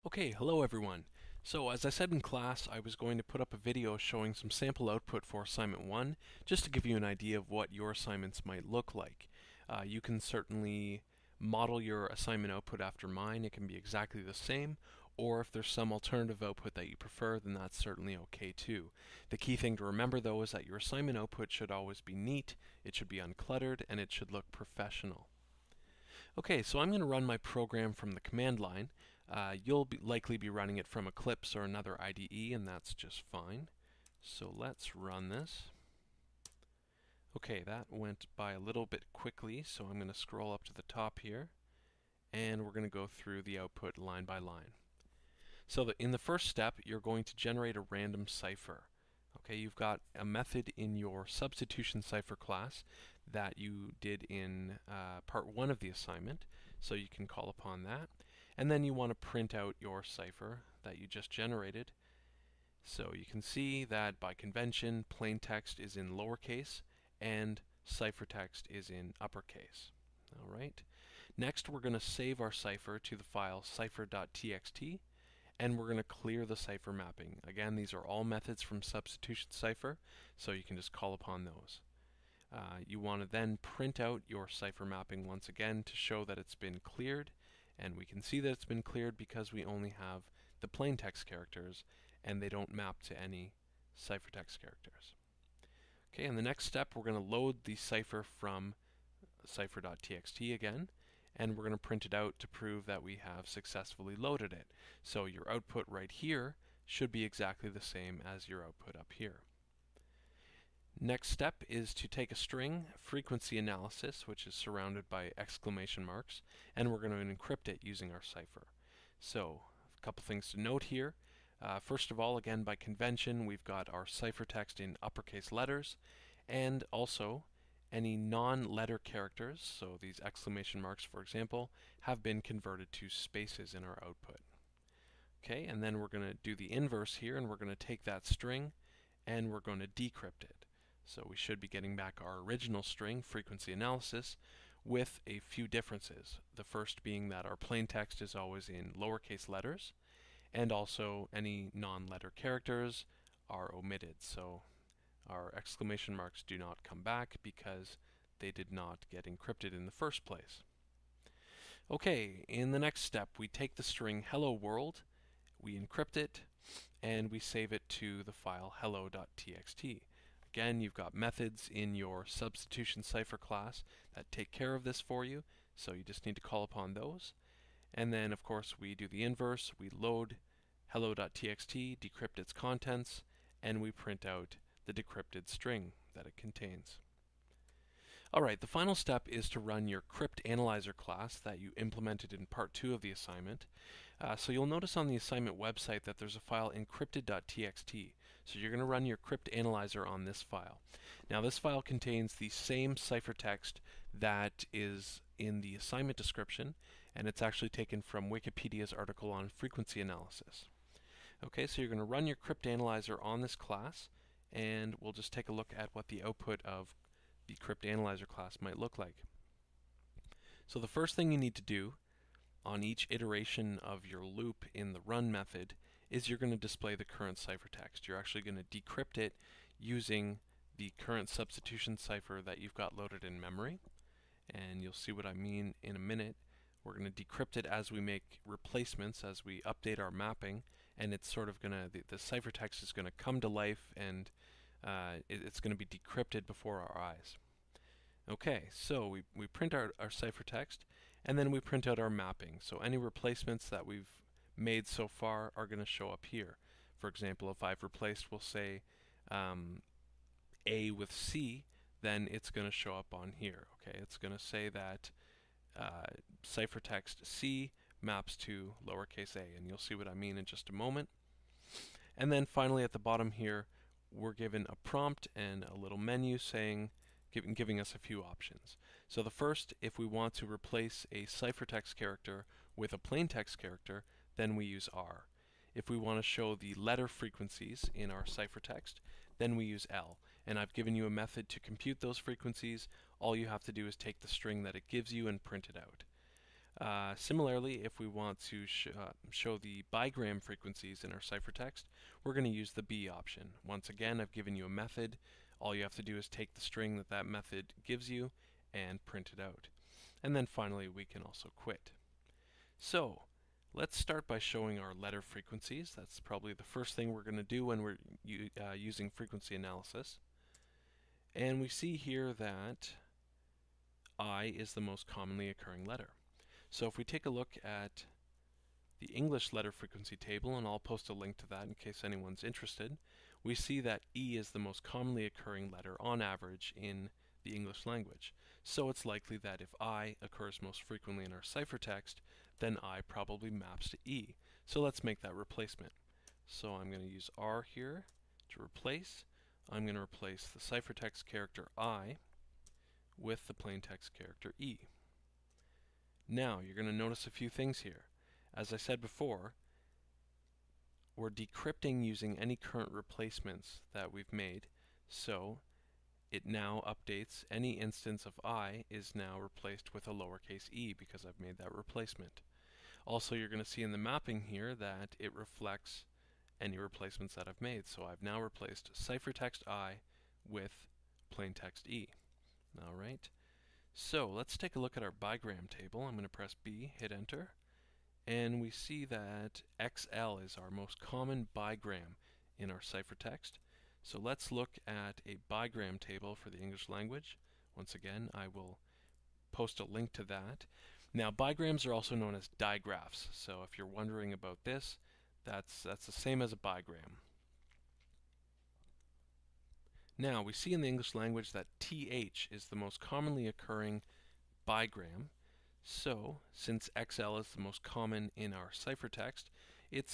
Okay, hello everyone. So as I said in class, I was going to put up a video showing some sample output for assignment 1, just to give you an idea of what your assignments might look like. You can certainly model your assignment output after mine. It can be exactly the same, or if there's some alternative output that you prefer, then that's certainly okay too. The key thing to remember though is that your assignment output should always be neat, it should be uncluttered, and it should look professional. Okay, so I'm going to run my program from the command line. You'll likely be running it from Eclipse or another IDE, and that's just fine. So let's run this. Okay, that went by a little bit quickly, so I'm going to scroll up to the top here, and we're going to go through the output line by line. So in the first step, you're going to generate a random cipher. Okay, you've got a method in your substitution cipher class that you did in part 1 of the assignment, so you can call upon that. And then you want to print out your cipher that you just generated. So you can see that by convention, plain text is in lowercase and ciphertext is in uppercase. All right. Next, we're going to save our cipher to the file cipher.txt. And we're going to clear the cipher mapping. Again, these are all methods from substitution cipher, so you can just call upon those. You want to then print out your cipher mapping once again to show that it's been cleared, and we can see that it's been cleared because we only have the plain text characters and they don't map to any ciphertext characters. Okay, in the next step we're going to load the cipher from cipher.txt again, and we're going to print it out to prove that we have successfully loaded it. So your output right here should be exactly the same as your output up here. Next step is to take a string, frequency analysis, which is surrounded by exclamation marks, and we're going to encrypt it using our cipher. So a couple things to note here. First of all, again by convention, we've got our ciphertext in uppercase letters, and also any non-letter characters, so these exclamation marks for example, have been converted to spaces in our output. Okay, and then we're going to do the inverse here, and we're going to take that string and we're going to decrypt it. So we should be getting back our original string, frequency analysis, with a few differences. The first being that our plain text is always in lowercase letters, and also any non-letter characters are omitted. So our exclamation marks do not come back because they did not get encrypted in the first place. Okay, in the next step, we take the string hello world, we encrypt it, and we save it to the file hello.txt. Again, you've got methods in your substitution cipher class that take care of this for you, so you just need to call upon those. And then, of course, we do the inverse. We load hello.txt, decrypt its contents, and we print out the decrypted string that it contains. Alright, the final step is to run your crypt analyzer class that you implemented in part 2 of the assignment. So you'll notice on the assignment website that there's a file encrypted.txt. So you're going to run your crypt analyzer on this file. Now this file contains the same ciphertext that is in the assignment description, and it's actually taken from Wikipedia's article on frequency analysis. Okay, so you're going to run your crypt analyzer on this class, and we'll just take a look at what the output of the crypt analyzer class might look like. So the first thing you need to do on each iteration of your loop in the run method is you're going to display the current ciphertext. You're actually going to decrypt it using the current substitution cipher that you've got loaded in memory, and you'll see what I mean in a minute. We're going to decrypt it as we make replacements, as we update our mapping, and it's sort of going to, the ciphertext is going to come to life, and it's going to be decrypted before our eyes. Okay, so we print our ciphertext, and then we print out our mapping. So any replacements that we've made so far are going to show up here. For example, if I've replaced, we'll say, A with C, then it's going to show up on here. Okay, it's going to say that ciphertext C maps to lowercase a, and you'll see what I mean in just a moment. And then finally at the bottom here, we're given a prompt and a little menu saying, giving us a few options. So the first, if we want to replace a ciphertext character with a plain text character, then we use R. If we want to show the letter frequencies in our ciphertext, then we use L. And I've given you a method to compute those frequencies. All you have to do is take the string that it gives you and print it out. Similarly, if we want to show the bigram frequencies in our ciphertext, we're going to use the B option. Once again, I've given you a method. All you have to do is take the string that that method gives you and print it out. And then finally, we can also quit. So, let's start by showing our letter frequencies. That's probably the first thing we're going to do when we're using frequency analysis. And we see here that I is the most commonly occurring letter. So if we take a look at the English letter frequency table, and I'll post a link to that in case anyone's interested, we see that E is the most commonly occurring letter on average in the English language. So it's likely that if I occurs most frequently in our ciphertext, then I probably maps to E. So let's make that replacement. So I'm going to use R here to replace. I'm going to replace the ciphertext character I with the plaintext character E. Now, you're going to notice a few things here. As I said before, we're decrypting using any current replacements that we've made, so it now updates any instance of I is now replaced with a lowercase e because I've made that replacement. Also, you're going to see in the mapping here that it reflects any replacements that I've made. So I've now replaced ciphertext I with plaintext E. Alright. So let's take a look at our bigram table. I'm going to press B, hit enter, and we see that XL is our most common bigram in our ciphertext. So let's look at a bigram table for the English language. Once again, I will post a link to that. Now, bigrams are also known as digraphs. So if you're wondering about this, that's the same as a bigram. Now, we see in the English language that TH is the most commonly occurring bigram. So, since XL is the most common in our ciphertext, it's